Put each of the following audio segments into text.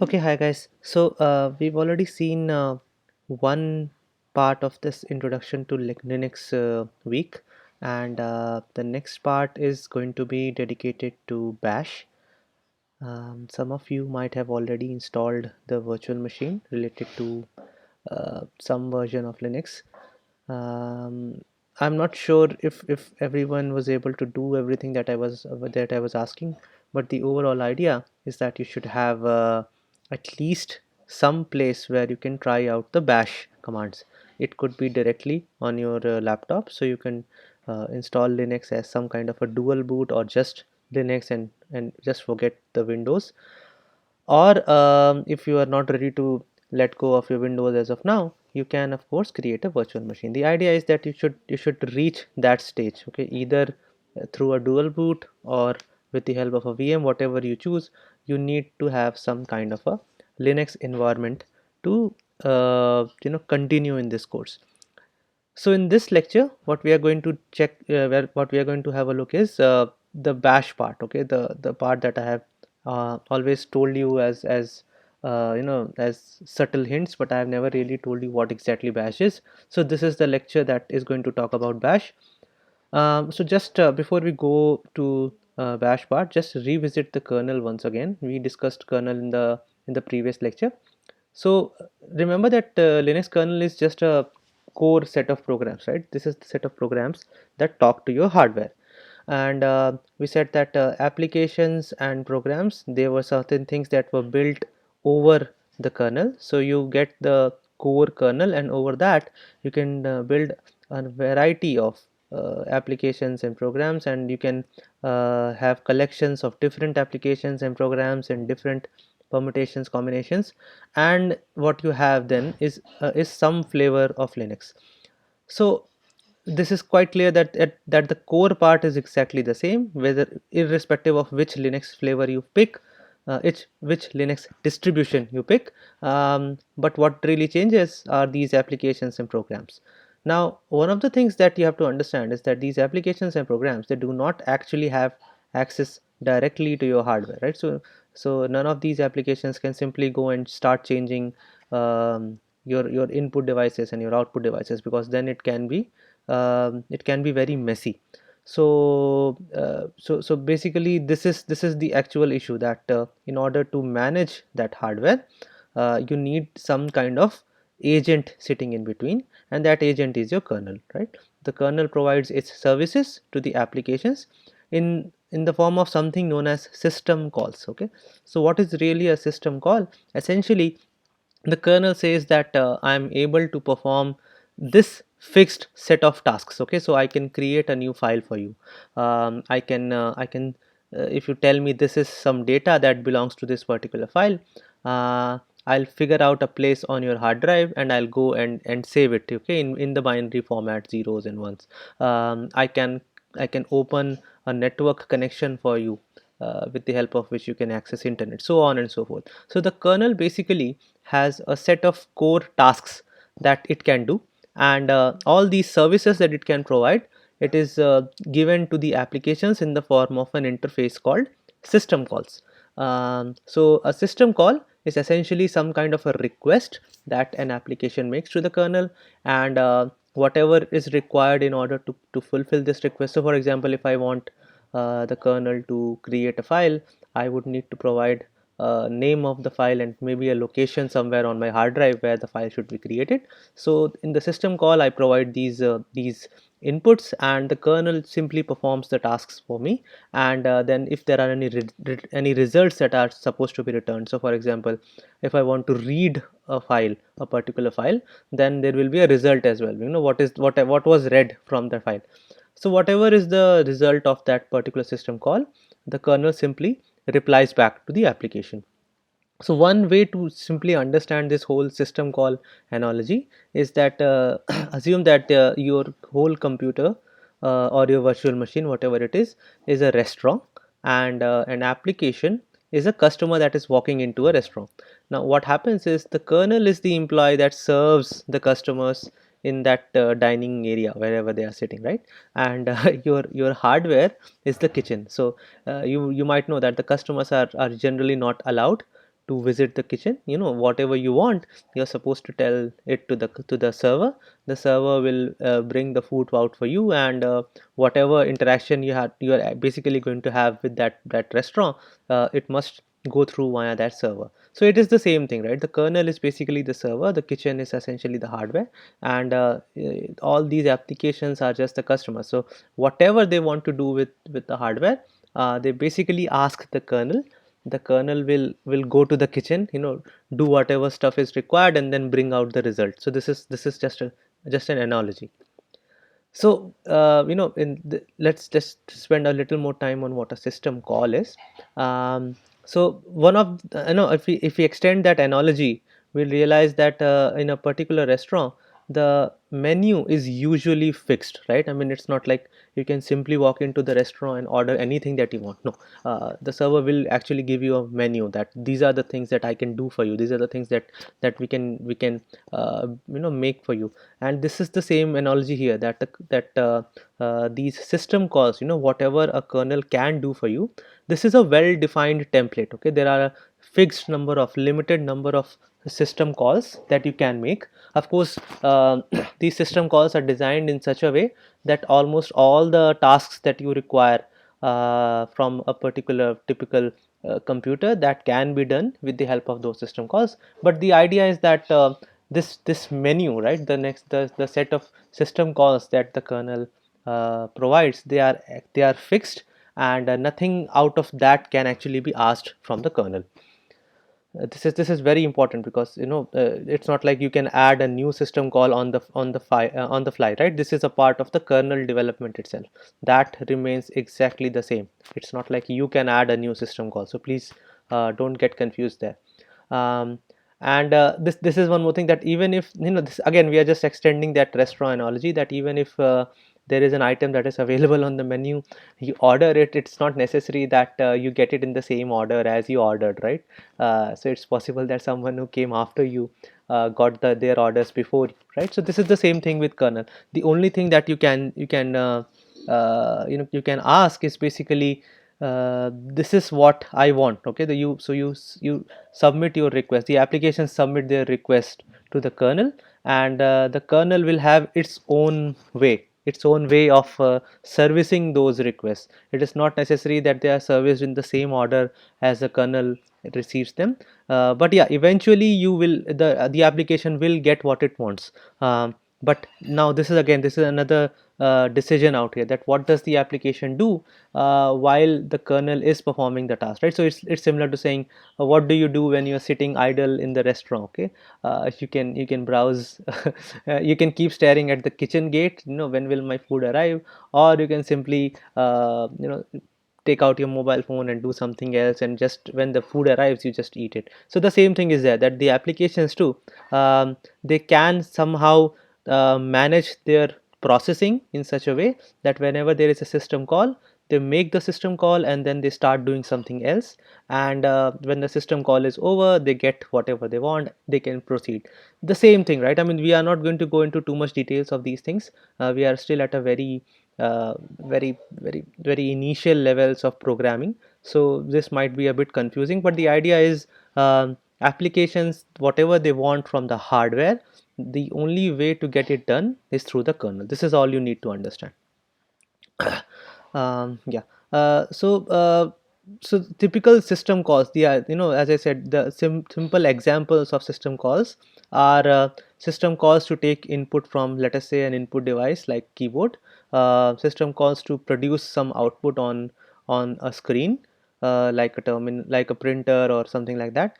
Okay, hi guys. We've already seen one part of this introduction to Linux week, and the next part is going to be dedicated to Bash. Some of you might have already installed the virtual machine related to some version of Linux. Um, I'm not sure if everyone was able to do everything that I was asking, but the overall idea is that you should have at least some place where you can try out the bash commands. It could be directly on your laptop, so you can install Linux as some kind of a dual boot, or just Linux and just forget the Windows. Or if you are not ready to let go of your Windows as of now, you can of course create a virtual machine. The idea is that you should reach that stage, okay, either through a dual boot or with the help of a VM, whatever you choose. You need to have some kind of a Linux environment to continue in this course. So in this lecture, what we are going to check, what we are going to have a look is the bash part. Okay, the part that I have always told you as subtle hints, but I have never really told you what exactly bash is. So this is the lecture that is going to talk about bash. So just before we go to bash part, just revisit the kernel once again. We discussed kernel in the previous lecture. So remember that Linux kernel is just a core set of programs, right? This is the set of programs that talk to your hardware. And we said that applications and programs, there were certain things that were built over the kernel. So you get the core kernel, and over that you can build a variety of applications and programs, and you can have collections of different applications and programs and different permutations, combinations, and what you have then is some flavor of Linux. So this is quite clear that the core part is exactly the same, whether irrespective of which Linux flavor you pick, which Linux distribution you pick. But what really changes are these applications and programs. Now, one of the things that you have to understand is that these applications and programs, they do not actually have access directly to your hardware, right? So none of these applications can simply go and start changing your input devices and your output devices, because then it can be very messy. So basically this is the actual issue, that in order to manage that hardware, you need some kind of agent sitting in between, and that agent is your kernel, right? The kernel provides its services to the applications in the form of something known as system calls. Okay, so what is really a system call? Essentially, the kernel says that I am able to perform this fixed set of tasks. Okay, so I can create a new file for you. I can if you tell me this is some data that belongs to this particular file, uh, I'll figure out a place on your hard drive, and I'll go and save it, okay, in the binary format, zeros and ones. I can open a network connection for you, with the help of which you can access internet, so on and so forth. So the kernel basically has a set of core tasks that it can do, and all these services that it can provide, it is given to the applications in the form of an interface called system calls. So a system call is essentially some kind of a request that an application makes to the kernel, and whatever is required in order to fulfill this request. So for example, if I want the kernel to create a file, I would need to provide name of the file and maybe a location somewhere on my hard drive where the file should be created. So in the system call, I provide these inputs, and the kernel simply performs the tasks for me. And then if there are any results that are supposed to be returned, so for example, if I want to read a particular file, then there will be a result as well. What was read from the file. So whatever is the result of that particular system call, the kernel simply replies back to the application. So one way to simply understand this whole system call analogy is that assume that your whole computer, or your virtual machine, whatever it is a restaurant, and an application is a customer that is walking into a restaurant. Now what happens is the kernel is the employee that serves the customers in that dining area wherever they are sitting, right? And your hardware is the kitchen. So you might know that the customers are generally not allowed to visit the kitchen, whatever you want, you're supposed to tell it to the server. The server will bring the food out for you, and whatever interaction you are basically going to have with that restaurant, it must go through via that server. So it is the same thing, right? The kernel is basically the server, the kitchen is essentially the hardware, and all these applications are just the customer. So whatever they want to do with the hardware, they basically ask the kernel. The kernel will go to the kitchen, do whatever stuff is required, and then bring out the result. So this is just an analogy. So let's just spend a little more time on what a system call is. So one of if we extend that analogy, we'll realize that in a particular restaurant, the menu is usually fixed, right? I mean, it's not like you can simply walk into the restaurant and order anything that you want. No, the server will actually give you a menu that these are the things that I can do for you. These are the things that we can make for you. And this is the same analogy here, that these system calls, whatever a kernel can do for you, this is a well defined template. Okay, there are a fixed number of limited number of system calls that you can make. Of course, these system calls are designed in such a way that almost all the tasks that you require from a particular typical computer, that can be done with the help of those system calls. But the idea is that this menu, right, the set of system calls that the kernel provides, they are fixed, and nothing out of that can actually be asked from the kernel. This is very important, because it's not like you can add a new system call on the fly, right? This is a part of the kernel development itself, that remains exactly the same. It's not like you can add a new system call, so please don't get confused there. And this is one more thing, that even if this, again, we are just extending that restaurant analogy, that even if there is an item that is available on the menu, you order it, it's not necessary that you get it in the same order as you ordered, right? So it's possible that someone who came after you got their orders before you, right? So this is the same thing with kernel. The only thing that you can ask is basically, this is what I want. Okay, you submit your request, the application submit their request to the kernel, and the kernel will have its own way of servicing those requests. It is not necessary that they are serviced in the same order as the kernel receives them, but yeah, eventually the application will get what it wants. But now this is another decision out here, that what does the application do while the kernel is performing the task, right? So it's similar to saying, what do you do when you're sitting idle in the restaurant? Okay, you can browse, you can keep staring at the kitchen gate, when will my food arrive, or you can simply take out your mobile phone and do something else, and just when the food arrives, you just eat it. So the same thing is there, that the applications too, they can somehow manage their processing in such a way that whenever there is a system call, they make the system call and then they start doing something else, and when the system call is over, they get whatever they want, they can proceed. The same thing, right? I mean, we are not going to go into too much details of these things. We are still at a very initial levels of programming, so this might be a bit confusing, but the idea is, applications, whatever they want from the hardware, the only way to get it done is through the kernel. This is all you need to understand. Yeah. So typical system calls, as I said, the simple examples of system calls are system calls to take input from, let us say, an input device like keyboard, system calls to produce some output on a screen, like a terminal, like a printer or something like that,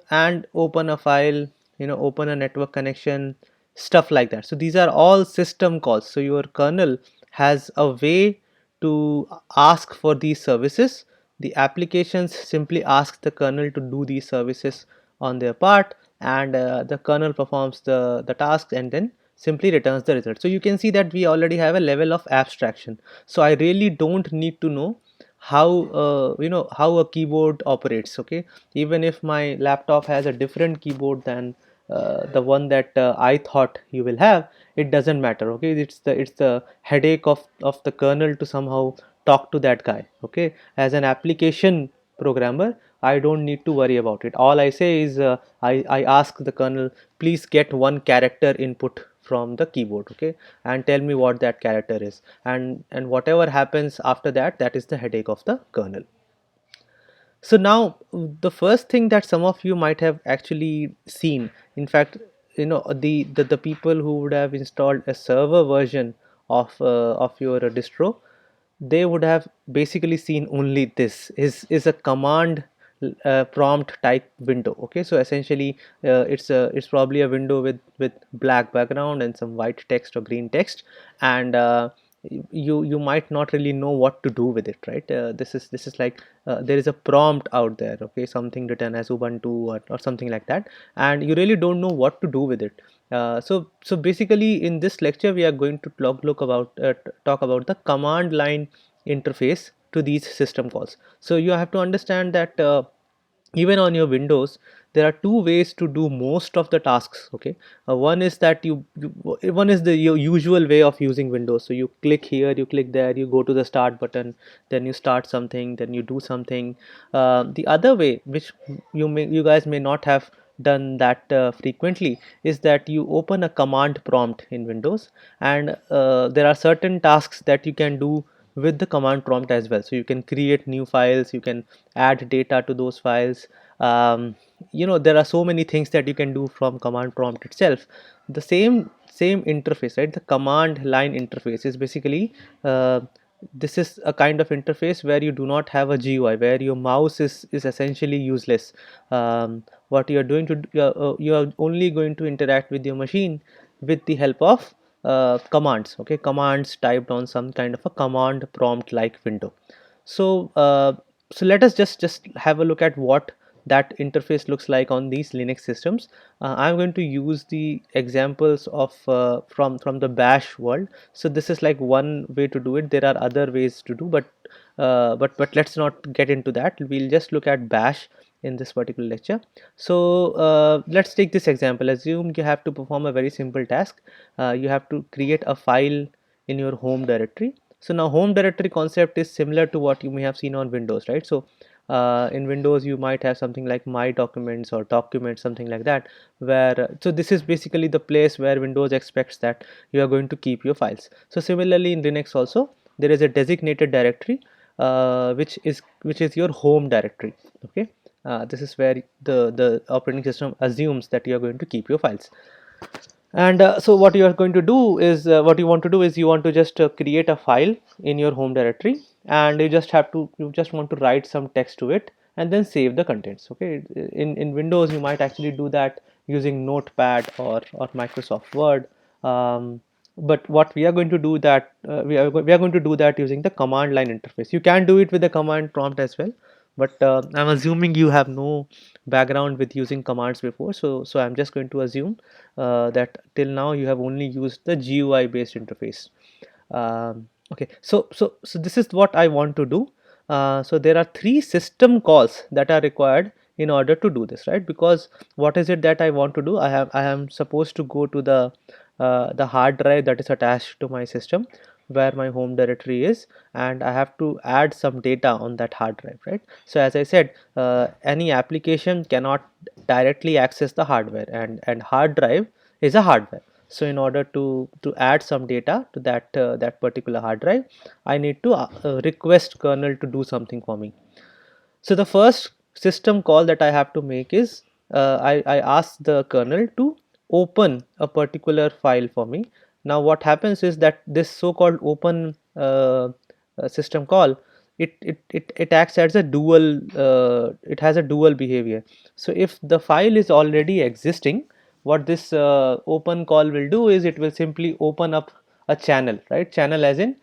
and open a file, open a network connection, stuff like that. So these are all system calls. So your kernel has a way to ask for these services. The applications simply ask the kernel to do these services on their part, and the kernel performs the task and then simply returns the result. So you can see that we already have a level of abstraction. So I really don't need to know how a keyboard operates. Okay, even if my laptop has a different keyboard than the one that I thought you will have, it doesn't matter. Okay, it's the headache of the kernel to somehow talk to that guy. Okay, as an application programmer, I don't need to worry about it. All I say is I ask the kernel, please get one character input from the keyboard, okay, and tell me what that character is, and whatever happens after that, that is the headache of the kernel. So now the first thing that some of you might have actually seen, in fact, the people who would have installed a server version of your distro, they would have basically seen only this is a command prompt type window. Okay, so essentially it's probably a window with black background and some white text or green text, and you might not really know what to do with it, right? This is like there is a prompt out there, okay, something written as Ubuntu or something like that, and you really don't know what to do with it. So basically in this lecture we are going to talk about the command line interface to these system calls. So you have to understand that even on your Windows there are two ways to do most of the tasks. Okay, one is that one is the your usual way of using Windows. So you click here, you click there, you go to the start button, then you start something, then you do something. The other way, which you guys may not have done that frequently, is that you open a command prompt in Windows, and there are certain tasks that you can do with the command prompt as well. So you can create new files, you can add data to those files. There are so many things that you can do from command prompt itself. The same interface, right? The command line interface is basically this is a kind of interface where you do not have a GUI, where your mouse is essentially useless. What you are doing to you are only going to interact with your machine with the help of commands. Okay, commands typed on some kind of a command prompt like window. So let us just have a look at what that interface looks like on these Linux systems. I'm going to use the examples of from the bash world. So this is like one way to do it. There are other ways to do, but let's not get into that. We'll just look at bash in this particular lecture. So let's take this example. Assume you have to perform a very simple task. You have to create a file in your home directory. So now home directory concept is similar to what you may have seen on Windows, right? So in Windows you might have something like my documents or documents, something like that, where so this is basically the place where Windows expects that you are going to keep your files. So similarly in Linux also there is a designated directory which is your home directory. Okay, this is where the operating system assumes that you are going to keep your files. And so what you are going to do is what you want to do is you want to just create a file in your home directory, and you just want to write some text to it and then save the contents. Okay, in Windows you might actually do that using Notepad or Microsoft Word. But what we are going to do that we are going to do that using the command line interface. You can do it with the command prompt as well, but I'm assuming you have no background with using commands before, so I'm just going to assume that till now you have only used the GUI based interface. Okay, so this is what I want to do. So there are three system calls that are required in order to do this, right? Because what is it that I want to do? I am supposed to go to the hard drive that is attached to my system where my home directory is, and I have to add some data on that hard drive, right? So as I said, any application cannot directly access the hardware, and hard drive is a hardware. So in order to add some data to that particular hard drive, I need to request kernel to do something for me. So the first system call that I have to make is I ask the kernel to open a particular file for me. Now what happens is that this so-called open system call, it acts as a dual it has a dual behavior. So if the file is already existing, what this open call will do is it will simply open up a channel, right? Channel as in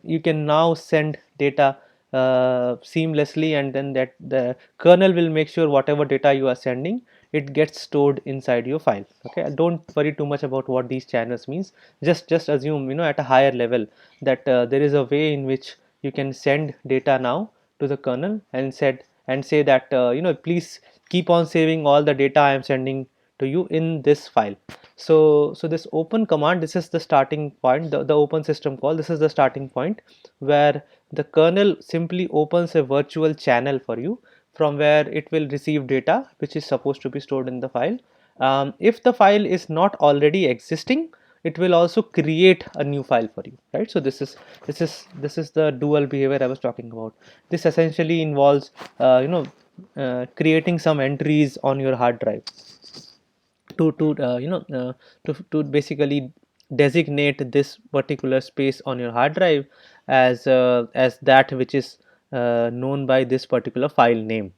you can now send data seamlessly, and then that the kernel will make sure whatever data you are sending, it gets stored inside your file. Okay, don't worry too much about what these channels means. Just assume, at a higher level, that there is a way in which you can send data now to the kernel and say that please keep on saving all the data I am sending to you in this file. So this open command, this is the starting point, the open system call, this is the starting point where the kernel simply opens a virtual channel for you from where it will receive data which is supposed to be stored in the file. If the file is not already existing, it will also create a new file for you, right? So this is the dual behavior I was talking about. This essentially involves creating some entries on your hard drive to basically designate this particular space on your hard drive as that which is known by this particular file name.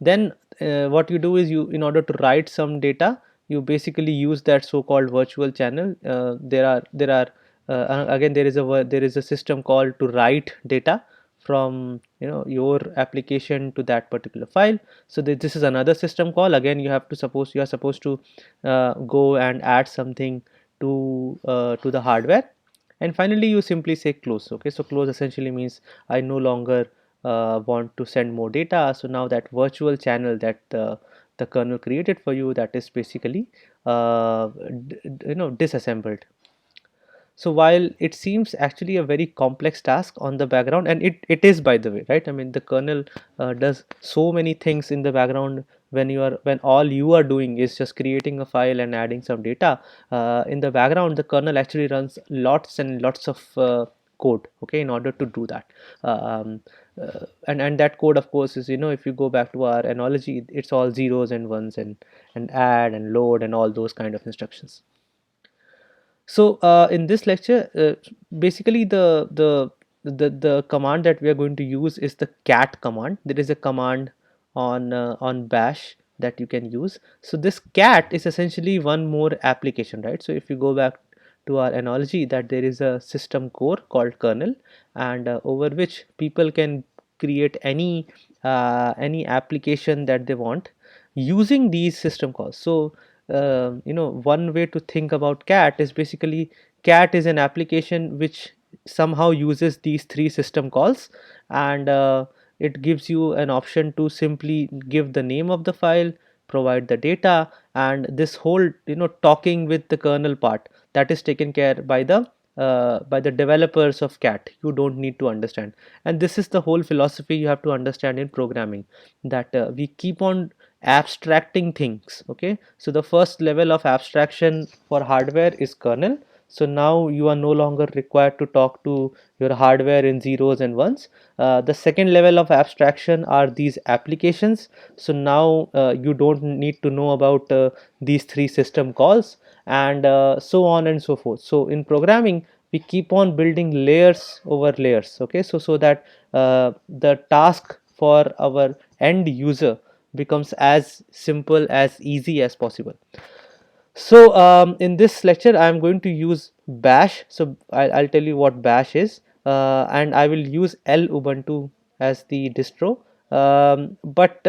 Then what you do is, you in order to write some data, you basically use that so-called virtual channel. There are again, there is a system called to write data from your application to that particular file. So this is another system call. Again, you are supposed to go and add something to the hardware, and finally you simply say close. Okay, so close essentially means I no longer want to send more data. So now that virtual channel that the kernel created for you, that is basically disassembled. So while it seems actually a very complex task on the background, and it is, by the way, right? I mean, the kernel does so many things in the background. When all you are doing is just creating a file and adding some data, in the background the kernel actually runs lots and lots of code, okay, in order to do that. And that code, of course, is, if you go back to our analogy, it's all zeros and ones, and add and load and all those kind of instructions. So in this lecture, basically the command that we are going to use is the cat command. There is a command on bash that you can use. So this cat is essentially one more application, right? So if you go back to our analogy, that there is a system core called kernel, and over which people can create any application that they want using these system calls. So one way to think about cat is, basically cat is an application which somehow uses these three system calls, and it gives you an option to simply give the name of the file, provide the data, and this whole talking with the kernel part, that is taken care by the developers of cat. You don't need to understand. And this is the whole philosophy you have to understand in programming, that we keep on abstracting things. Okay, so the first level of abstraction for hardware is kernel. So now you are no longer required to talk to your hardware in zeros and ones. The second level of abstraction are these applications. So now you don't need to know about these three system calls, and so on and so forth. So in programming, we keep on building layers over layers. Okay, so that the task for our end user becomes as simple, as easy as possible. So in this lecture I am going to use bash. So I'll tell you what bash is, and I will use Lubuntu as the distro. But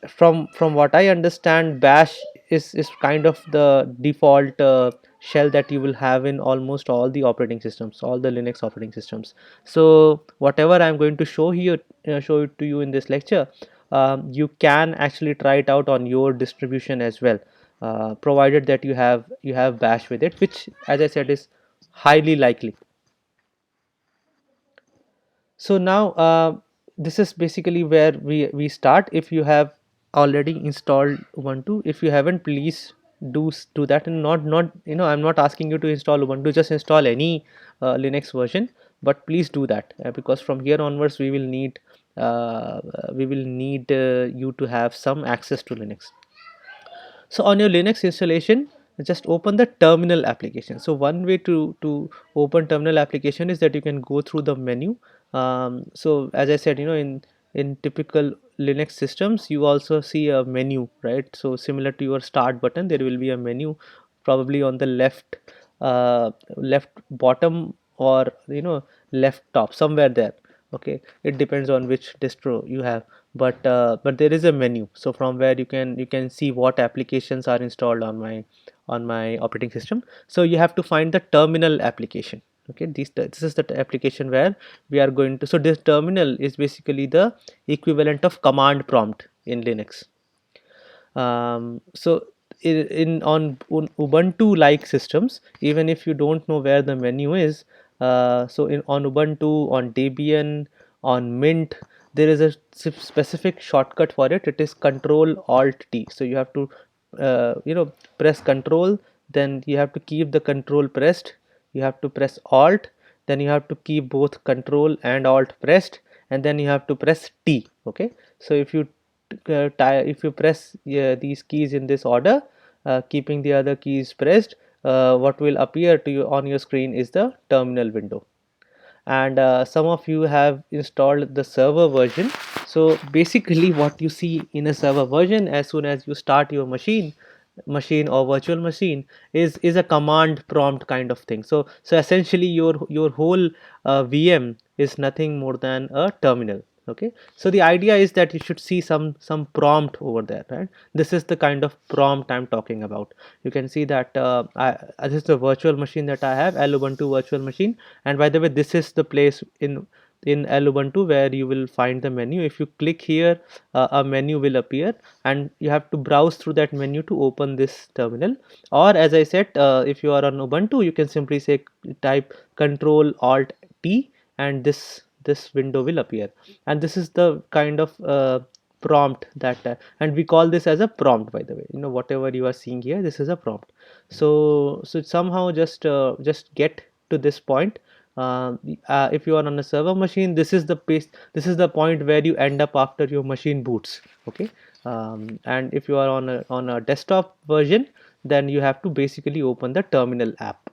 from what I understand, bash is kind of the default shell that you will have in almost all the operating systems, all the Linux operating systems. So whatever I'm going to show here, show it to you in this lecture, you can actually try it out on your distribution as well, provided that you have bash with it, which, as I said, is highly likely. So now this is basically where we start. If you have already installed Ubuntu, if you haven't, please do that. And not I'm not asking you to install Ubuntu, just install any Linux version, but please do that, because from here onwards we will need you to have some access to Linux. So on your Linux installation, just open the terminal application. So one way to open terminal application is that you can go through the menu. So as I said, in typical Linux systems, you also see a menu, right? So similar to your start button, there will be a menu, probably on the left bottom, or left top, somewhere there. Okay, it depends on which distro you have, but there is a menu. So from where you can see what applications are installed on my operating system. So you have to find the terminal application. Okay, this is the application where we are going to. So this terminal is basically the equivalent of command prompt in Linux. So on Ubuntu like systems, even if you don't know where the menu is, so on Ubuntu, on Debian, on Mint, there is a specific shortcut for it. It is Control Alt T. So you have to press Control, then you have to keep the Control pressed, you have to press Alt, then you have to keep both Control and Alt pressed, and then you have to press T. Okay, so if you press these keys in this order, keeping the other keys pressed, what will appear to you on your screen is the terminal window. And some of you have installed the server version. So basically what you see in a server version, as soon as you start your machine or virtual machine, is a command prompt kind of thing. So essentially your whole VM is nothing more than a terminal. Okay, so the idea is that you should see some prompt over there, right? This is the kind of prompt I'm talking about. You can see that this is the virtual machine that I have, Lubuntu virtual machine. And by the way, this is the place in Lubuntu where you will find the menu. If you click here, a menu will appear, and you have to browse through that menu to open this terminal. Or as I said, if you are on Ubuntu, you can simply say type Control Alt T, and this window will appear. And this is the kind of prompt that and we call this as a prompt, by the way. Whatever you are seeing here, this is a prompt. So somehow just get to this point. If you are on a server machine, this is the point where you end up after your machine boots. Okay, and if you are on a desktop version, then you have to basically open the terminal app.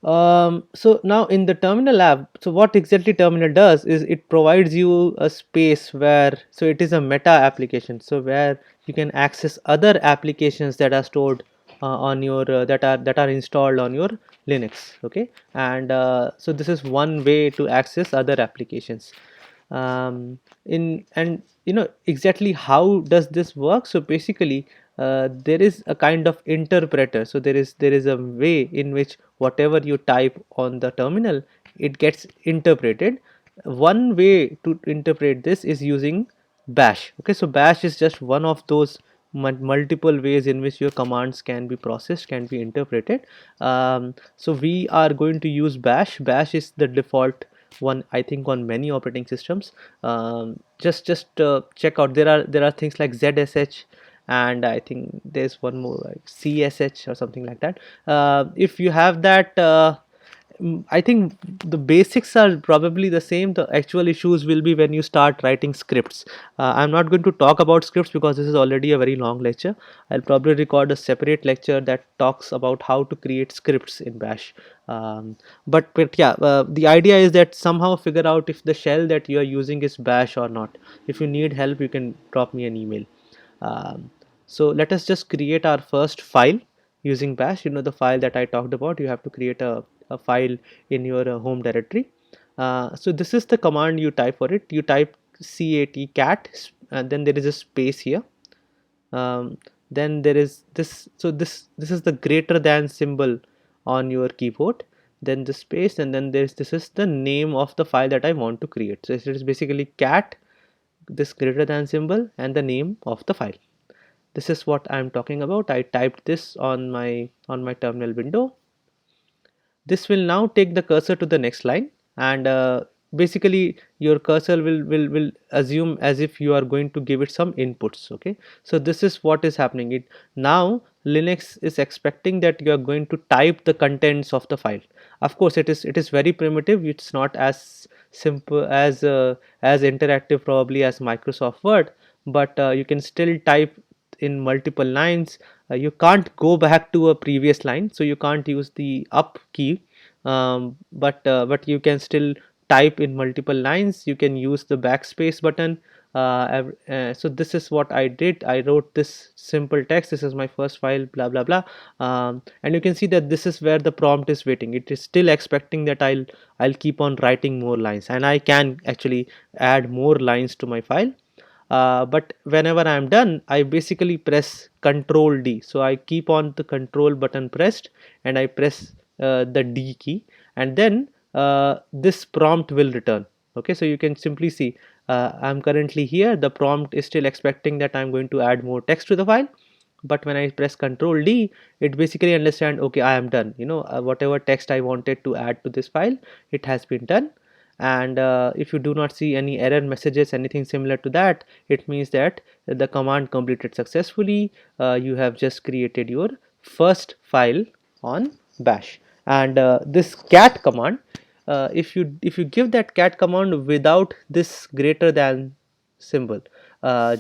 So now in the terminal app, so what exactly terminal does is it provides you a space where, so it is a meta application, so where you can access other applications that are stored on your that are installed on your Linux. Okay, and so this is one way to access other applications. In and exactly how does this work? So basically there is a kind of interpreter. So there is a way in which whatever you type on the terminal, it gets interpreted. One way to interpret this is using bash. Okay, so bash is just one of those multiple ways in which your commands can be processed, can be interpreted. So we are going to use bash. Bash is the default one, I think, on many operating systems. Just check out, there are things like ZSH, and I think there's one more like CSH or something like that. If you have that, I think the basics are probably the same. The actual issues will be when you start writing scripts. I'm not going to talk about scripts because this is already a very long lecture. I'll probably record a separate lecture that talks about how to create scripts in bash. But yeah, the idea is that somehow figure out if the shell that you are using is bash or not. If you need help, you can drop me an email. So let us just create our first file using bash. The file that I talked about, you have to create a file in your home directory. So this is the command you type for it. You type cat, and then there is a space here. Then there is this, so this is the greater than symbol on your keyboard, then the space, and then this is the name of the file that I want to create. So it is basically cat, this greater than symbol, and the name of the file. This is what I'm talking about. I typed this on my terminal window. This will now take the cursor to the next line, and basically your cursor will assume as if you are going to give it some inputs. Okay, so this is what is happening. It now Linux is expecting that you are going to type the contents of the file. Of course, it is very primitive. It's not as simple as interactive probably as Microsoft Word, but you can still type in multiple lines. You can't go back to a previous line, so you can't use the up key, but you can still type in multiple lines. You can use the backspace button. So this is what I did. I wrote this simple text, this is my first file, blah blah blah. And you can see that this is where the prompt is waiting. It is still expecting that I'll keep on writing more lines, and I can actually add more lines to my file. But whenever I am done, I basically press Control D. So I keep on the Control button pressed, and I press the D key, and then this prompt will return. Okay, so you can simply see I'm currently here. The prompt is still expecting that I'm going to add more text to the file, but when I press Control D, it basically understand, okay, I am done. Whatever text I wanted to add to this file, it has been done. and if you do not see any error messages, anything similar to that, it means that the command completed successfully. You have just created your first file on bash. And this cat command, if you give that cat command without this greater than symbol,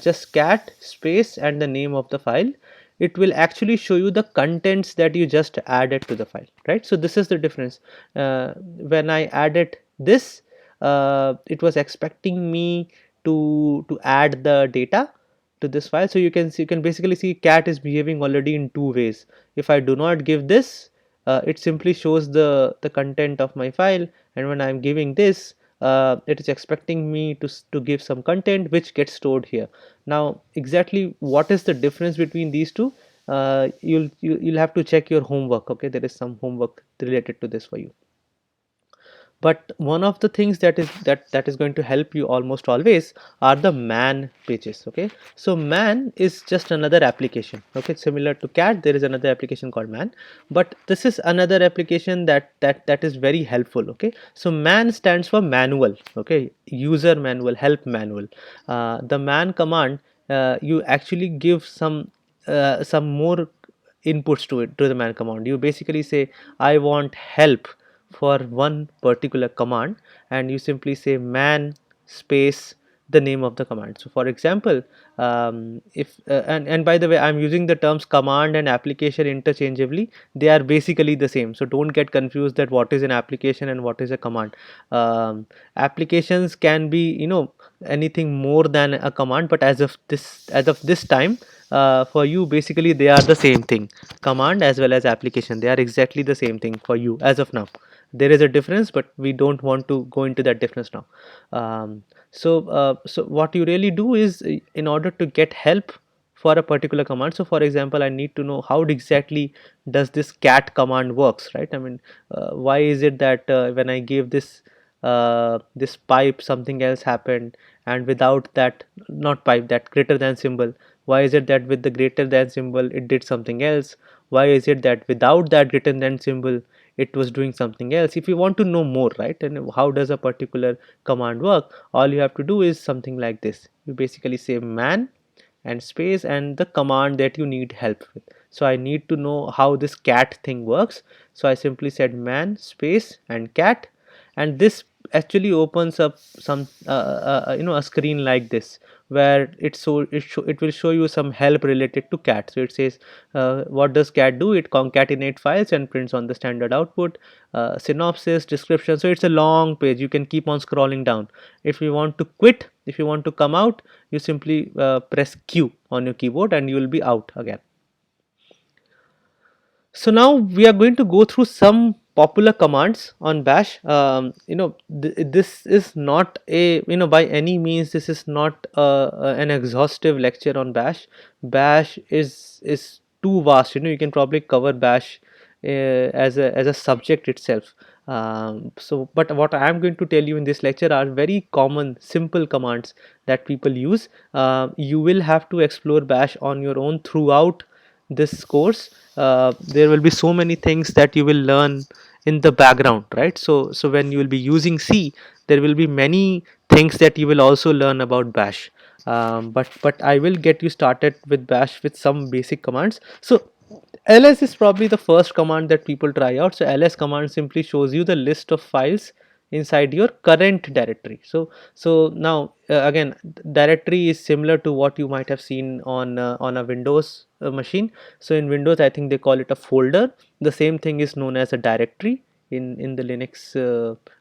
just cat space and the name of the file, it will actually show you the contents that you just added to the file, right? So this is the difference. When I added this, it was expecting me to add the data to this file. So you can basically see cat is behaving already in two ways. If I do not give this, it simply shows the content of my file, and when I'm giving this, it is expecting me to give some content which gets stored here. Now exactly what is the difference between these two? You'll have to check your homework. Okay, there is some homework related to this for you. But one of the things that is going to help you almost always are the man pages. Okay, so man is just another application. Okay, similar to cat, there is another application called man, but this is another application that is very helpful. Okay, so man stands for manual. Okay, user manual, help manual. The man command, you actually give some more inputs to it, to the man command. You basically say I want help for one particular command, and you simply say man space the name of the command. So for example, if and by the way, I'm using the terms command and application interchangeably. They are basically the same, so don't get confused that what is an application and what is a command. Applications can be, anything more than a command, but as of this time, for you, basically they are the same thing. Command as well as application, they are exactly the same thing for you as of now. There is a difference, but we don't want to go into that difference now. So what you really do is, in order to get help for a particular command, so for example, I need to know how exactly does this cat command works, right? I mean, why is it that when I gave this pipe, something else happened, and without that, not pipe, that greater than symbol, why is it that with the greater than symbol it did something else? Why is it that without that greater than symbol it was doing something else? If you want to know more, right, and how does a particular command work, all you have to do is something like this. You basically say man and space and the command that you need help with. So I need to know how this cat thing works, so I simply said man space and cat, and this actually opens up some a screen like this, where it will show you some help related to cat. So it says, what does cat do? It concatenate files and prints on the standard output, synopsis, description. So it's a long page, you can keep on scrolling down. If you want to quit, if you want to come out, you simply press Q on your keyboard and you will be out again. So now we are going to go through some popular commands on bash. This is not a, by any means, this is not an exhaustive lecture on bash. Bash is too vast. You can probably cover bash as a subject itself. But what I am going to tell you in this lecture are very common simple commands that people use. You will have to explore bash on your own throughout this course. There will be so many things that you will learn in the background, right? So when you will be using C, there will be many things that you will also learn about bash. But I will get you started with bash with some basic commands. So ls is probably the first command that people try out. So ls command simply shows you the list of files inside your current directory. So now, again, directory is similar to what you might have seen on a Windows machine. So in Windows, I think they call it a folder. The same thing is known as a directory in the Linux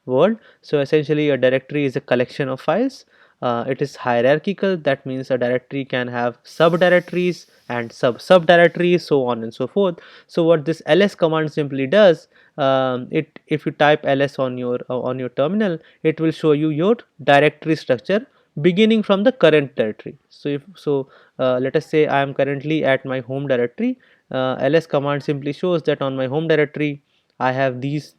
world. So essentially, a directory is a collection of files. It is hierarchical. That means a directory can have subdirectories and subdirectories, so on and so forth. So what this ls command simply does, if you type ls on your terminal, it will show you your directory structure beginning from the current directory. Let us say I am currently at my home directory. Ls command simply shows that on my home directory I have these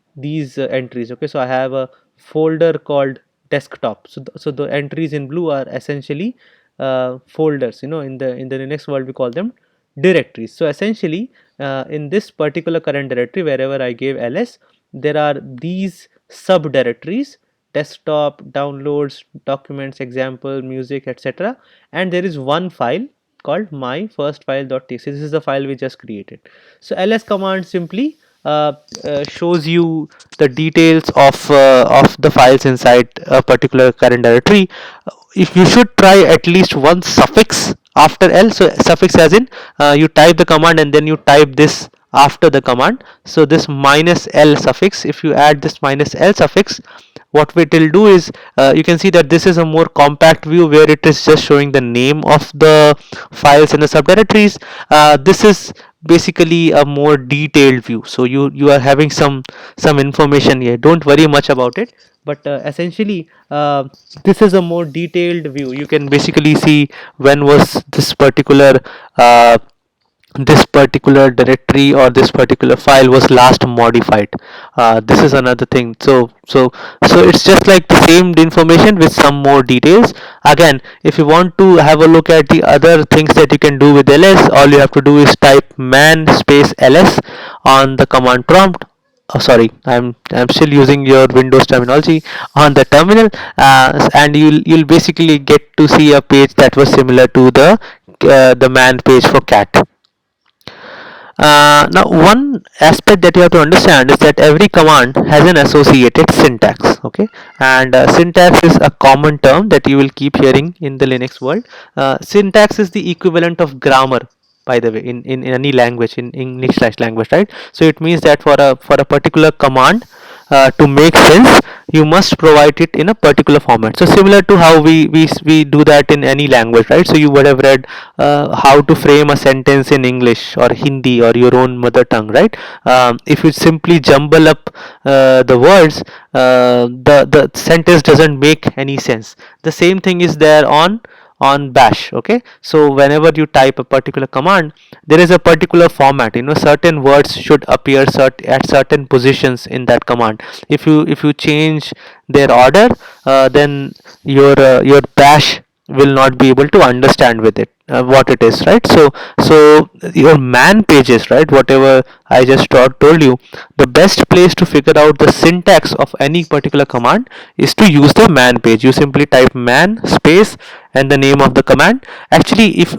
entries. Okay, so I have a folder called desktop. So the entries in blue are essentially folders. In the Linux world, we call them directories. So essentially, in this particular current directory, wherever I gave ls, there are these subdirectories desktop, downloads, documents, example, music, etc. And there is one file called my first file.txt. This is the file we just created. So ls command simply shows you the details of the files inside a particular current directory. If you should try at least one suffix after l, so suffix as in you type the command and then you type this after the command. So this minus l suffix, if you add this minus l suffix, what it will do is you can see that this is a more compact view where it is just showing the name of the files in the subdirectories. This is basically a more detailed view, so you are having some information here. Don't worry much about it, but essentially this is a more detailed view. You can basically see when was uh, this particular directory or this particular file was last modified. This is another thing. So it's just like the same information with some more details. Again, if you want to have a look at the other things that you can do with ls, all you have to do is type man space ls on the command prompt. Oh, sorry, I'm still using your Windows terminology on the terminal, and you'll basically get to see a page that was similar to the man page for cat. Now, one aspect that you have to understand is that every command has an associated syntax. Okay, and syntax is a common term that you will keep hearing in the Linux world. Syntax is the equivalent of grammar, by the way, in any language, in English language, right? So it means that for a particular command to make sense, you must provide it in a particular format. So similar to how we do that in any language, right? So you would have read how to frame a sentence in English or Hindi or your own mother tongue, right? If you simply jumble up the words, the sentence doesn't make any sense. The same thing is there on bash. Okay, so whenever you type a particular command, there is a particular format. Certain words should appear at certain positions in that command. If you change their order, then your bash will not be able to understand with it what it is, right? So your man pages, right, whatever I just told you, the best place to figure out the syntax of any particular command is to use the man page. You simply type man space and the name of the command. Actually, if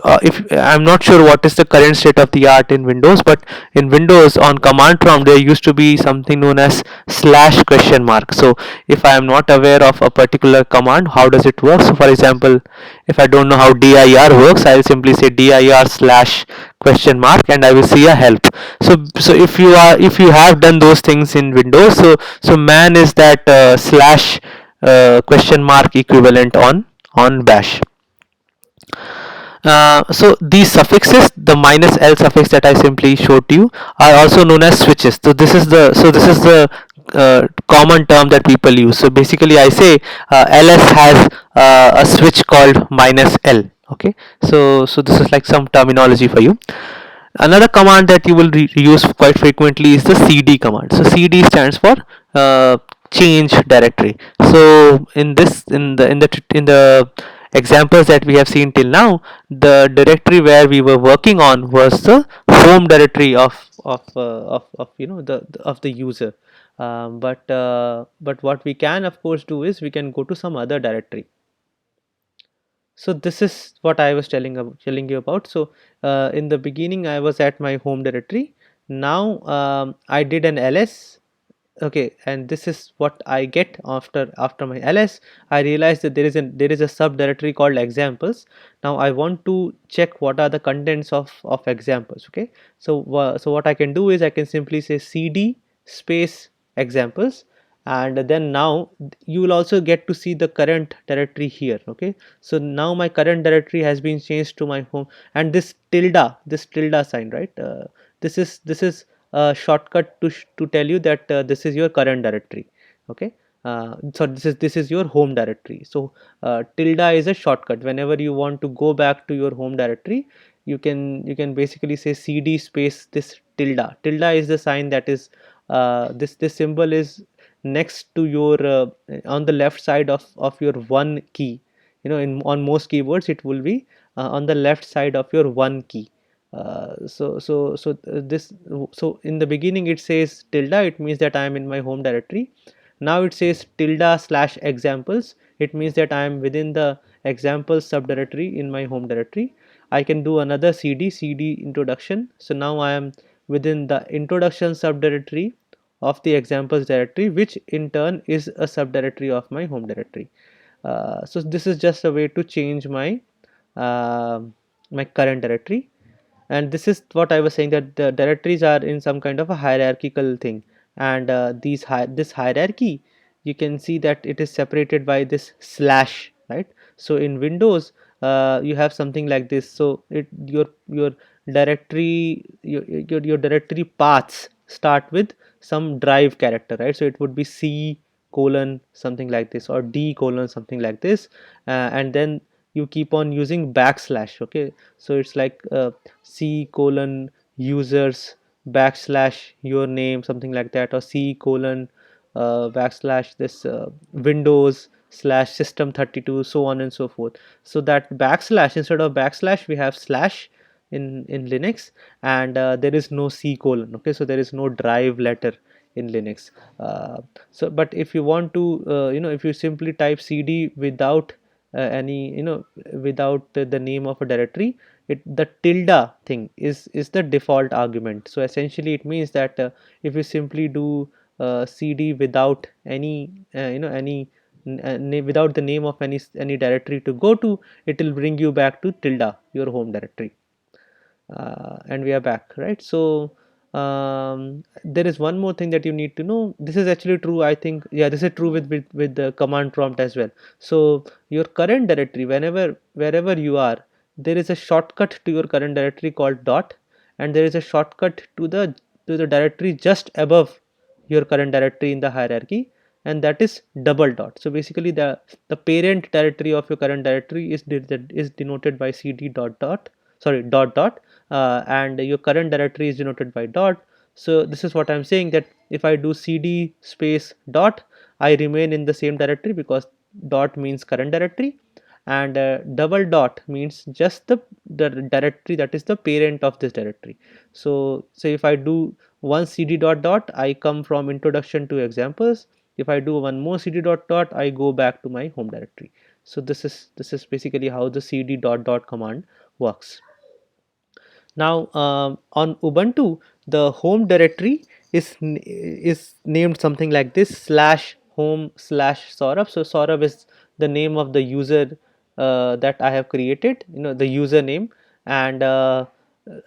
I'm not sure what is the current state of the art in Windows, but in Windows on command prompt there used to be something known as slash question mark. So if I am not aware of a particular command, how does it work? So for example, if I don't know how dir works, I will simply say dir slash question mark and I will see a help. So if you have done those things in Windows, so man is that slash question mark equivalent on bash. So these suffixes, the minus l suffix that I simply showed to you, are also known as switches. So this is the common term that people use. So basically I say ls has a switch called minus l. Okay, so this is like some terminology for you. Another command that you will use quite frequently is the cd command. So cd stands for change directory. So in the examples that we have seen till now, the directory where we were working on was the home directory of of the user. But what we can of course do is we can go to some other directory. So this is what I was telling you about. So in the beginning I was at my home directory. Now I did an ls. Okay, and this is what I get after my ls. I realized that there is a subdirectory called examples. Now I want to check what are the contents of examples. Okay, so what I can do is I can simply say cd space examples, and then now you will also get to see the current directory here. Okay, so now my current directory has been changed to my home, and this tilde sign, right, this is a shortcut to tell you that this is your current directory. Okay, so this is your home directory. So tilde is a shortcut. Whenever you want to go back to your home directory, you can basically say cd space this tilde is the sign that is this symbol is next to your on the left side of your one key. On most keyboards it will be on the left side of your one key. This so in the beginning it says tilde, it means that I am in my home directory. Now it says tilde slash examples. It means that I am within the examples subdirectory in my home directory. I can do another cd introduction. So now I am within the introduction subdirectory of the examples directory, which in turn is a subdirectory of my home directory. So this is just a way to change uh, my current directory. And this is what I was saying, that the directories are in some kind of a hierarchical thing, and this hierarchy, you can see that it is separated by this slash, right? So in Windows, you have something like this. So your directory, your directory paths start with some drive character, right? So it would be C colon something like this, or D colon something like this, and then you keep on using backslash. Okay, so it's like C colon users backslash your name, something like that, or C colon backslash this Windows slash system32, so on and so forth. So that backslash, instead of backslash we have slash in Linux, and there is no C colon. Okay, so there is no drive letter in Linux. So but if you want to if you simply type cd without any without the name of a directory, the tilde thing is the default argument. So essentially it means that if you simply do cd without any without the name of any directory to go to, it will bring you back to tilde, your home directory. And we are back, right? So there is one more thing that you need to know. This is actually true, I think. Yeah, this is true with the command prompt as well. So your current directory, wherever you are, there is a shortcut to your current directory called dot, and there is a shortcut to the directory just above your current directory in the hierarchy, and that is double dot. So basically the parent directory of your current directory is denoted by cd dot dot, sorry, dot dot, and your current directory is denoted by dot. So this is what I'm saying, that if I do cd space dot, I remain in the same directory, because dot means current directory, and double dot means just the directory that is the parent of this directory. So if I do one cd dot dot, I come from introduction to examples. If I do one more cd dot dot, I go back to my home directory. So this is basically how the cd dot dot command works. Now on Ubuntu, the home directory is named something like this: slash home slash Saurabh. So Saurabh is the name of the user that I have created, the username, and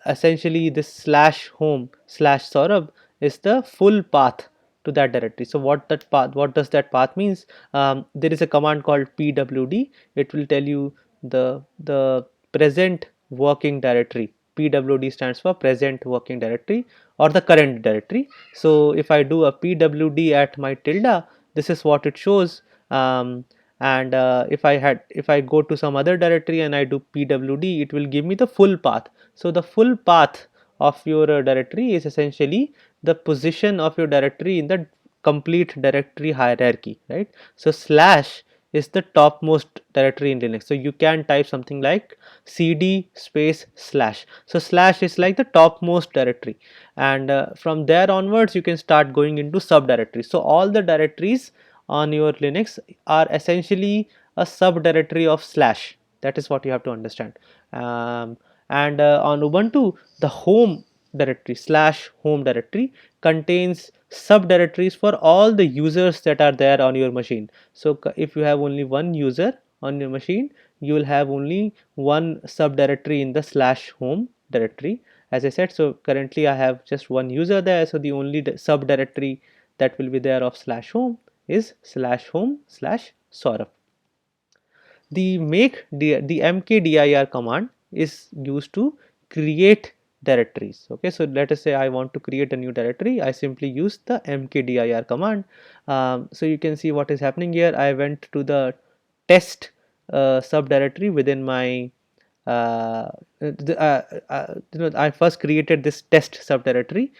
essentially this slash home slash Saurabh is the full path to that directory. So what does that path means? There is a command called pwd. It will tell you the present working directory. PWD stands for present working directory, or the current directory. So if I do a PWD at my tilde, this is what it shows. And if I go to some other directory and I do PWD, it will give me the full path. So the full path of your directory is essentially the position of your directory in the complete directory hierarchy, right? So slash is the topmost directory in Linux. So you can type something like cd space slash. So slash is like the topmost directory, and from there onwards you can start going into subdirectories. So all the directories on your Linux are essentially a subdirectory of slash. That is what you have to understand. And on Ubuntu, the home directory slash home directory contains subdirectories for all the users that are there on your machine. So if you have only one user on your machine, you will have only one subdirectory in the slash home directory, as I said. So currently I have just one user there, so the only subdirectory that will be there of slash home is slash home slash Saurabh. The the mkdir command is used to create directories. Okay, so let us say I want to create a new directory. I simply use the mkdir command. So you can see what is happening here. I went to the test subdirectory within my I first created this test subdirectory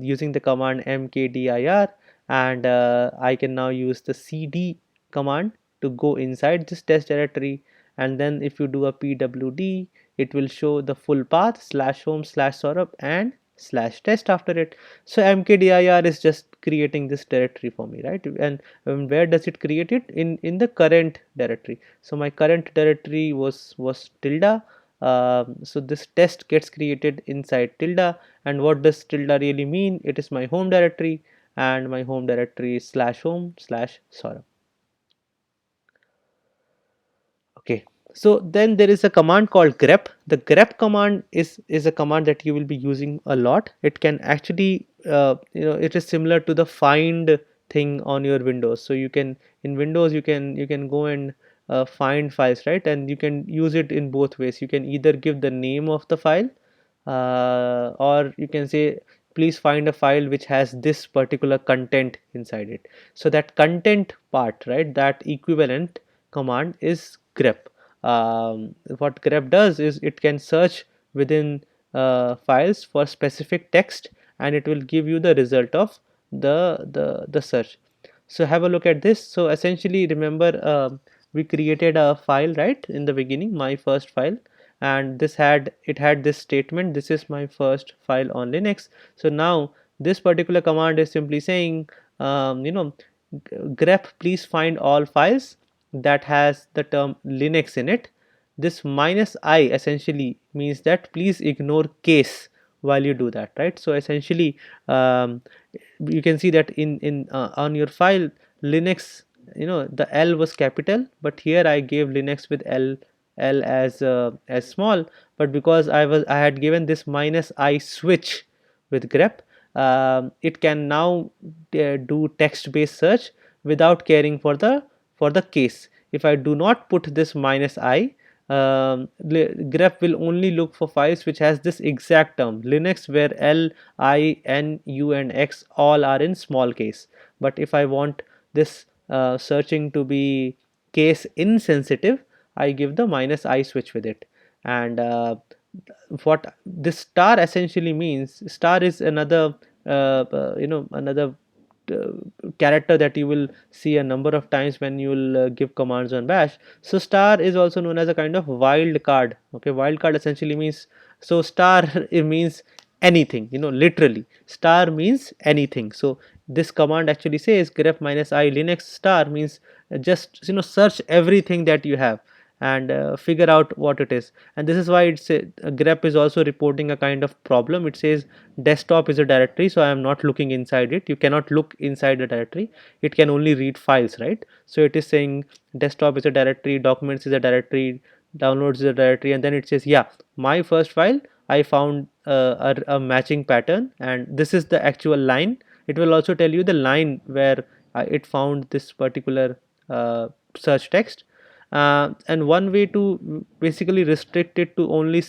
using the command mkdir, and I can now use the cd command to go inside this test directory, and then if you do a pwd, it will show the full path slash home slash Saurabh and /test after it. So mkdir is just creating this directory for me, right? And where does it create it? In the current directory. So my current directory was tilde. So this test gets created inside tilde. And what does tilde really mean? It is my home directory, and my home directory is /home/Saurabh. Okay, so then there is a command called grep. The grep command is a command that you will be using a lot. It can actually it is similar to the find thing on your Windows. So you can, in Windows, you can go and find files, right? And you can use it in both ways. You can either give the name of the file, or you can say please find a file which has this particular content inside it. So that content part, right, that equivalent command is grep. What grep does is it can search within files for specific text, and it will give you the result of the search. So have a look at this. So essentially, remember, we created a file, right, in the beginning, my first file, and it had this statement, this is my first file on Linux. So now this particular command is simply saying, grep please find all files that has the term Linux in it. This -i essentially means that please ignore case while you do that, right? So essentially, you can see that in on your file Linux, the L was capital, but here I gave Linux with L as small. But because I had given this -i switch with grep, it can now do text based search without caring for the case. If I do not put this -i, grep will only look for files which has this exact term Linux, where L, I, N, U and X all are in small case. But if I want this searching to be case insensitive, I give the -i switch with it. And what this star essentially means, star is another another character that you will see a number of times when you will give commands on bash. So star is also known as a kind of wild card. Okay, wild card essentially means, so star it means anything, literally star means anything. So this command actually says grep -i Linux star means just search everything that you have and figure out what it is. And this is why it's grep is also reporting a kind of problem. It says desktop is a directory, so I am not looking inside it. You cannot look inside the directory, it can only read files, right? So it is saying desktop is a directory, documents is a directory, downloads is a directory, and then it says, yeah, my first file, I found a matching pattern, and this is the actual line. It will also tell you the line where it found this particular search text. And one way to basically restrict it to only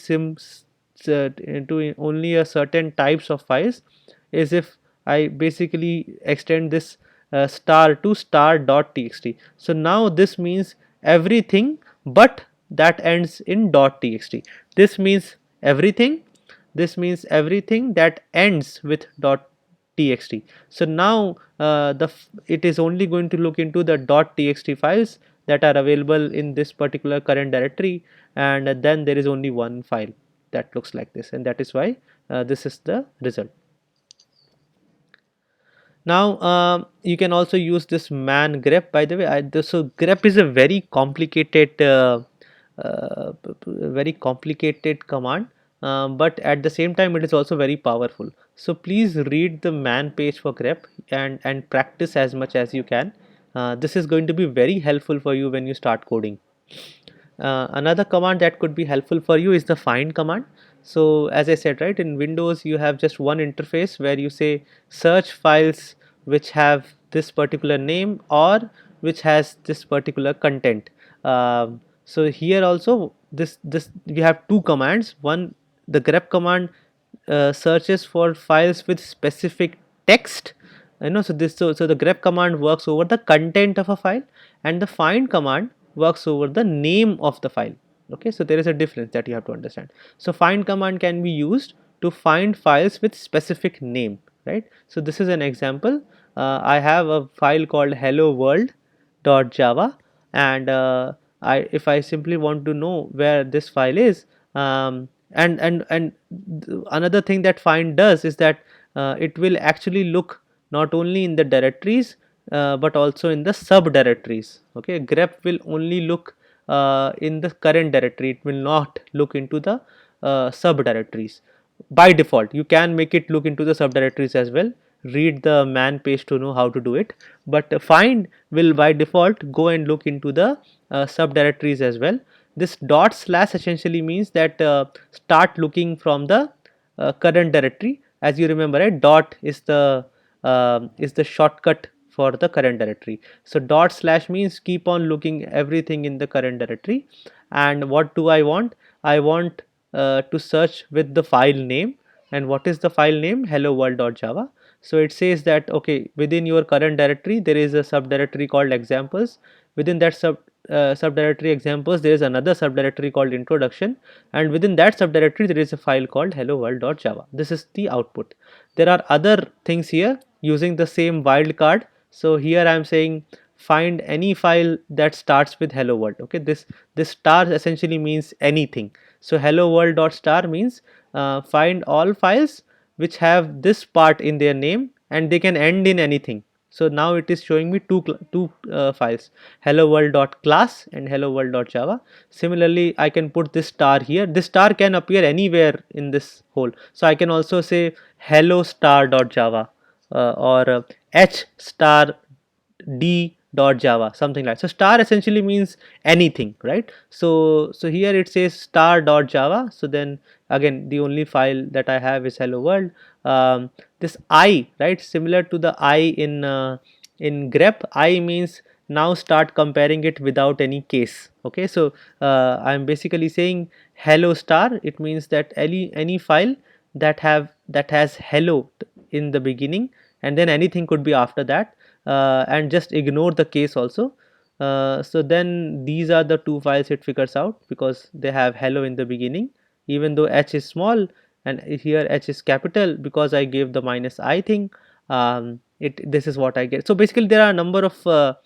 to only a certain types of files is if I basically extend this star to star.txt. So now this means everything but that ends in .txt. This means everything. This means everything that ends with .txt. So now it is only going to look into the .txt files that are available in this particular current directory, and then there is only one file that looks like this, and that is why this is the result. Now you can also use this man grep. By the way, so grep is a very complicated command, but at the same time it is also very powerful. So please read the man page for grep and practice as much as you can. This is going to be very helpful for you when you start coding. Another command that could be helpful for you is the find command. So as I said, right, in Windows you have just one interface where you say search files which have this particular name or which has this particular content. So here also this we have two commands. One, the grep command searches for files with specific text. So the grep command works over the content of a file, and the find command works over the name of the file. Okay, so there is a difference that you have to understand. So find command can be used to find files with specific name, right? So this is an example. I have a file called hello world.java, and if I simply want to know where this file is, Another thing that find does is that it will actually look not only in the directories but also in the subdirectories. Okay, grep will only look in the current directory, it will not look into the subdirectories by default. You can make it look into the subdirectories as well, read the man page to know how to do it, but find will by default go and look into the subdirectories as well. This dot slash essentially means that start looking from the current directory. As you remember, right, dot is the shortcut for the current directory. So dot slash means keep on looking everything in the current directory. And what do I want? I want to search with the file name. And what is the file name? Hello world.java. So it says that okay, within your current directory there is a subdirectory called examples. Within that subdirectory examples there is another subdirectory called introduction, and within that subdirectory there is a file called hello world.java. This is the output. There are other things here using the same wildcard. So here I am saying find any file that starts with hello world. Okay, this star essentially means anything. So hello world dot star means find all files which have this part in their name and they can end in anything. So now it is showing me two files, hello world dot class and hello world dot java. Similarly, I can put this star here. This star can appear anywhere in this whole. So I can also say hello star dot java or h star d dot java, something like. So star essentially means anything, right? So here it says star dot java. So then again the only file that I have is hello world. This I, right, similar to the I in grep, I means now start comparing it without any case. Okay, so I am basically saying hello star, it means that any file that has hello in the beginning, and then anything could be after that, and just ignore the case also. So then these are the two files it figures out because they have hello in the beginning, even though h is small and here h is capital because I gave the minus I thing. This is what I get. So basically there are a number of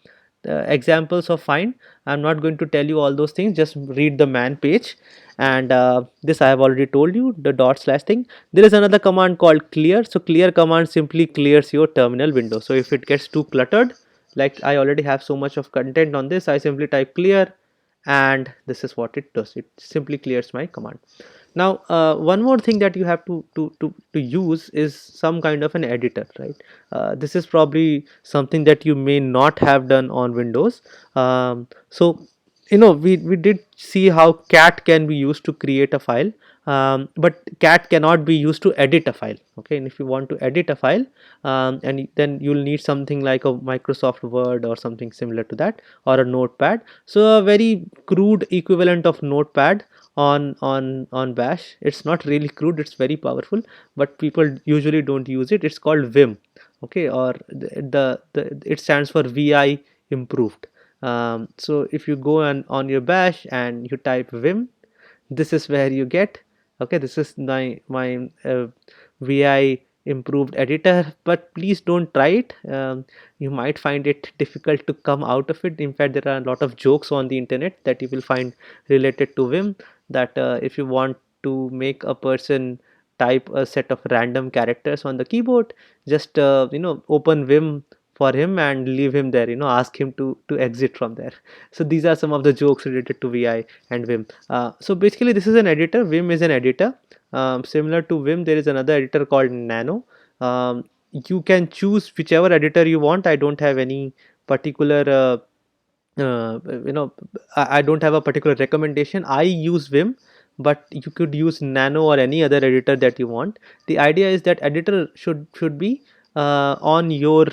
examples of find. I'm not going to tell you all those things, just read the man page. And this I have already told you, the dot slash thing. There is another command called clear. So clear command simply clears your terminal window. So if it gets too cluttered, like I already have so much of content on this, I simply type clear and this is what it does. It simply clears my command. Now one more thing that you have to use is some kind of an editor, right? This is probably something that you may not have done on Windows. So we did see how cat can be used to create a file, but cat cannot be used to edit a file. Okay, and if you want to edit a file, and then you'll need something like a Microsoft Word or something similar to that, or a notepad. So a very crude equivalent of notepad on bash. It's not really crude, it's very powerful, but people usually don't use it. It's called vim. Okay, or the it stands for vi improved. So if you go on your bash and you type vim, this is where you get. Okay, this is my vi improved editor, but please don't try it. You might find it difficult to come out of it. In fact, there are a lot of jokes on the internet that you will find related to vim, that if you want to make a person type a set of random characters on the keyboard, just open vim for him and leave him there, ask him to exit from there. So these are some of the jokes related to vi and vim. So basically this is an editor. Vim is an editor. Similar to vim, there is another editor called nano. You can choose whichever editor you want. I don't have any particular uh, you know I don't have a particular recommendation. I use vim, but you could use nano or any other editor that you want. The idea is that editor should be on your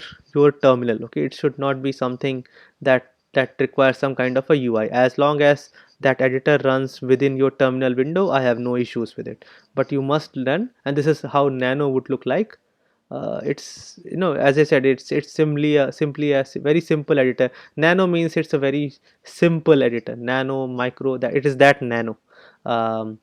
terminal. Okay, it should not be something that requires some kind of a UI. As long as that editor runs within your terminal window, I have no issues with it. But you must learn, and this is how nano would look like. It's, as I said, it's simply a very simple editor. Nano means it's a very simple editor. Nano, micro, that it is that nano. um,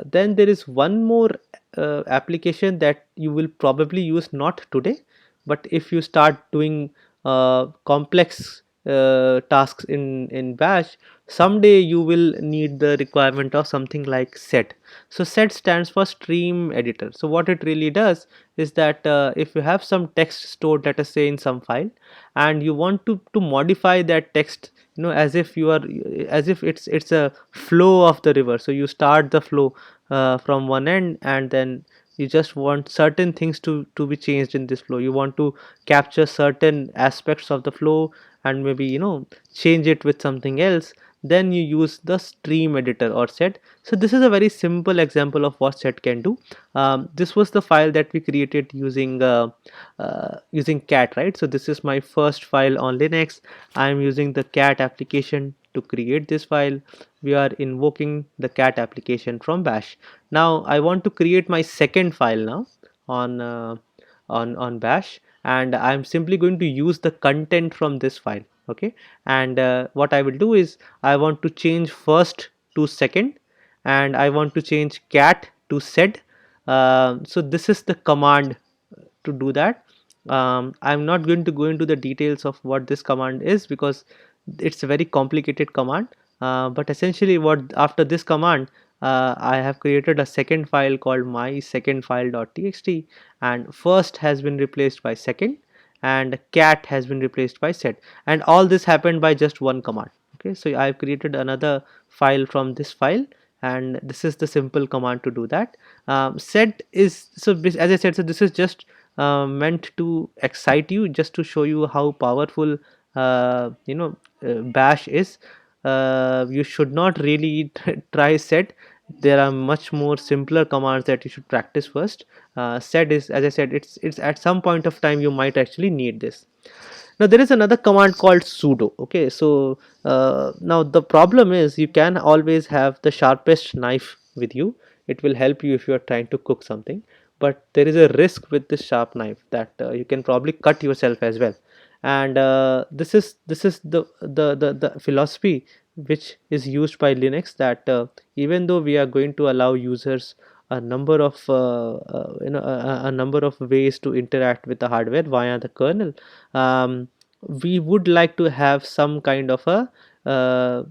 then there is one more application that you will probably use not today, but if you start doing complex tasks in bash, someday you will need the requirement of something like sed. So sed stands for stream editor. So what it really does is that if you have some text stored, let us say, in some file, and you want to modify that text, as if you are, as if it's a flow of the river. So you start the flow from one end, and then you just want certain things to be changed in this flow. You want to capture certain aspects of the flow and maybe change it with something else. Then you use the stream editor or sed. So this is a very simple example of what sed can do. This was the file that we created using cat, right? So this is my first file on Linux. I am using the cat application to create this file. We are invoking the cat application from bash. Now I want to create my second file now on bash, and I'm simply going to use the content from this file. Okay, and what I will do is I want to change first to second, and I want to change cat to sed. So this is the command to do that. I'm not going to go into the details of what this command is because it's a very complicated command. But essentially, what after this command, I have created a second file called my second file.txt, and first has been replaced by second, and cat has been replaced by sed, and all this happened by just one command. Okay, so I've created another file from this file, and this is the simple command to do that. Sed is, so as I said, so this is just meant to excite you, just to show you how powerful bash is. You should not really try sed. There are much more simpler commands that you should practice first. Sed is, as I said, it's at some point of time you might actually need this. Now there is another command called sudo. Okay, so now the problem is you can always have the sharpest knife with you. It will help you if you are trying to cook something, but there is a risk with this sharp knife that you can probably cut yourself as well. And this is the philosophy which is used by Linux, that even though we are going to allow users a number of a number of ways to interact with the hardware via the kernel, um, we would like to have some kind of a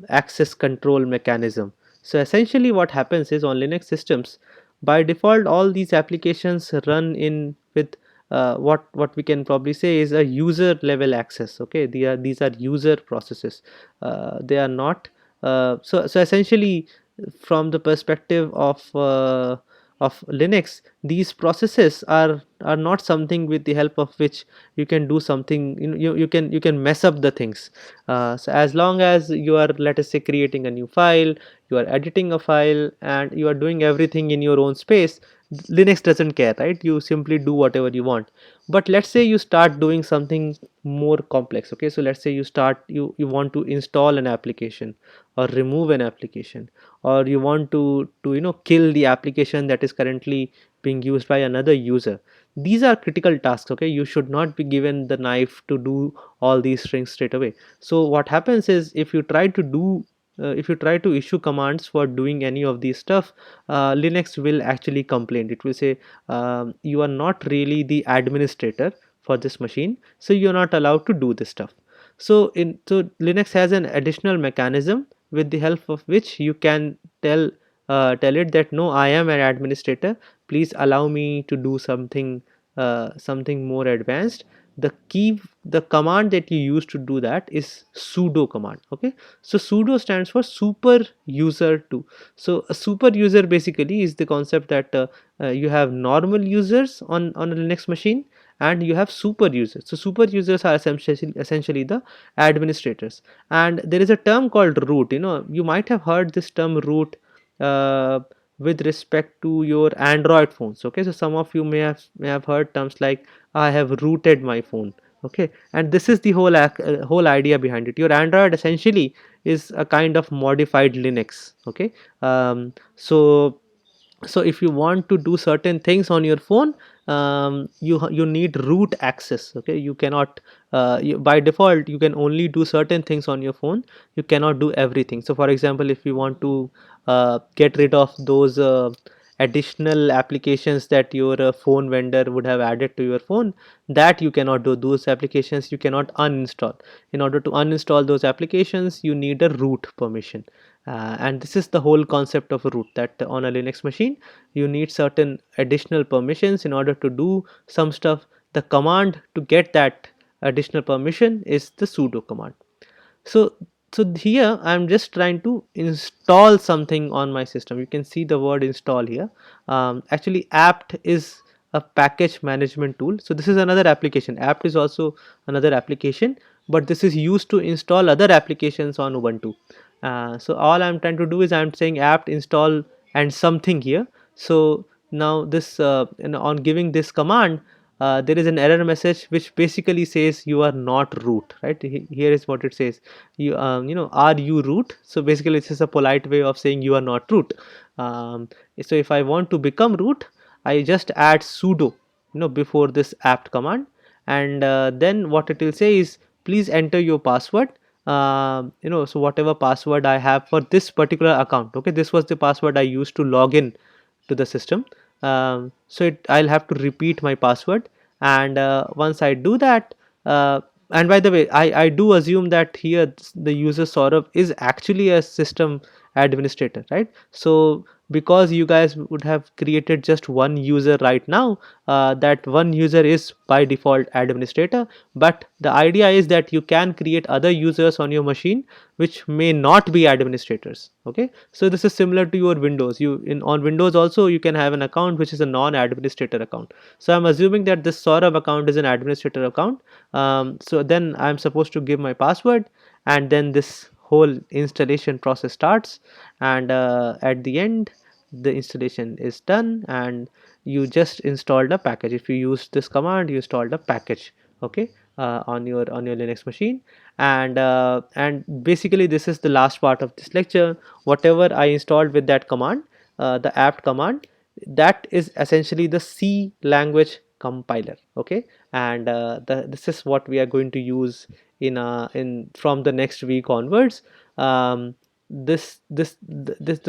access control mechanism. So essentially what happens is, on Linux systems, by default all these applications run in with what we can probably say is a user level access. Okay, these are user processes. They are not so essentially, from the perspective of Linux, these processes are not something with the help of which you can do something. You can mess up the things. So as long as you are, let us say, creating a new file, you are editing a file, and you are doing everything in your own space, Linux doesn't care, right? You simply do whatever you want. But let's say you start doing something more complex. Okay, so let's say you want to install an application or remove an application, or you want to kill the application that is currently being used by another user. These are critical tasks. Okay, you should not be given the knife to do all these things straight away. So what happens is, if you try to issue commands for doing any of these stuff, Linux will actually complain. It will say, you are not really the administrator for this machine, so you're not allowed to do this stuff. So Linux has an additional mechanism with the help of which you can tell it that, no, I am an administrator, please allow me to do something more advanced. The command that you use to do that is sudo command. Okay, so sudo stands for super user 2. So a super user basically is the concept that you have normal users on a Linux machine, and you have super users. So super users are essentially the administrators. And there is a term called root. You might have heard this term root uh, with respect to your Android phones. Okay, so some of you may have heard terms like, I have rooted my phone. Okay, and this is the whole idea behind it. Your Android essentially is a kind of modified Linux. Okay, so if you want to do certain things on your phone, you need root access. Okay, you cannot by default you can only do certain things on your phone. You cannot do everything. So for example, if you want to get rid of those additional applications that your phone vendor would have added to your phone, that you cannot do. Those applications you cannot uninstall. In order to uninstall those applications, you need a root permission. And this is the whole concept of a root, that on a Linux machine you need certain additional permissions in order to do some stuff. The command to get that additional permission is the sudo command. So here I'm just trying to install something on my system. You can see the word install here. Actually, apt is a package management tool. So this is another application. Apt is also another application, but this is used to install other applications on Ubuntu. So all I'm trying to do is I'm saying apt install and something here. So now this on giving this command, there is an error message which basically says you are not root, right? Here is what it says. Are you root? So basically this is a polite way of saying you are not root. So if I want to become root, I just add sudo before this apt command, and then what it will say is please enter your password. So whatever password I have for this particular account, okay, this was the password I used to log in to the system. I'll have to repeat my password, and once I do that, and by the way, I do assume that here the user Saurabh is actually a system administrator, right? So because you guys would have created just one user right now, that one user is by default administrator, but the idea is that you can create other users on your machine which may not be administrators. Okay, so this is similar to your Windows. On Windows also you can have an account which is a non-administrator account. So I'm assuming that this Saurabh account is an administrator account. So then I'm supposed to give my password, and then this whole installation process starts, and at the end the installation is done, and you just installed a package. If you use this command, you installed a package, okay, on your Linux machine. And basically this is the last part of this lecture. Whatever I installed with that command, the apt command, that is essentially the C language compiler, okay. And this is what we are going to use in from the next week onwards. The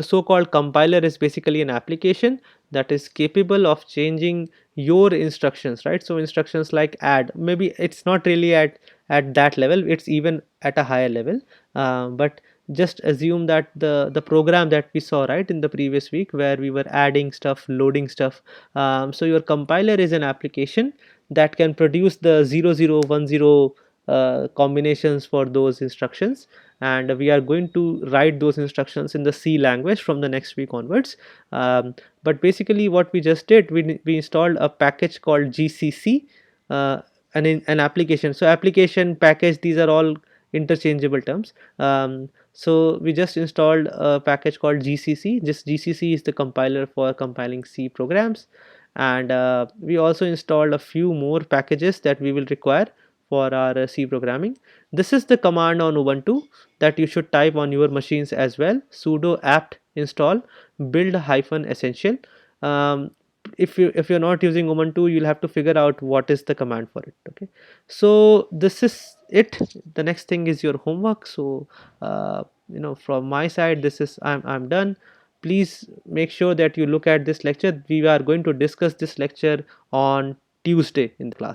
so-called compiler is basically an application that is capable of changing your instructions, right? So instructions like add, maybe it's not really at that level, it's even at a higher level, but just assume that the program that we saw right in the previous week, where we were adding stuff, loading stuff, so your compiler is an application that can produce the 0010 combinations for those instructions, and we are going to write those instructions in the C language from the next week onwards. But basically what we just did, we installed a package called GCC, an application. So application, package, these are all interchangeable terms. So we just installed a package called GCC. Just GCC is the compiler for compiling C programs, and we also installed a few more packages that we will require for our C programming. This is the command on Ubuntu that you should type on your machines as well: sudo apt install build-essential. If you're not using Ubuntu, you'll have to figure out what is the command for it. Okay, so this is it. The next thing is your homework. So from my side, this is I'm done. Please make sure that you look at this lecture. We are going to discuss this lecture on Tuesday in the class.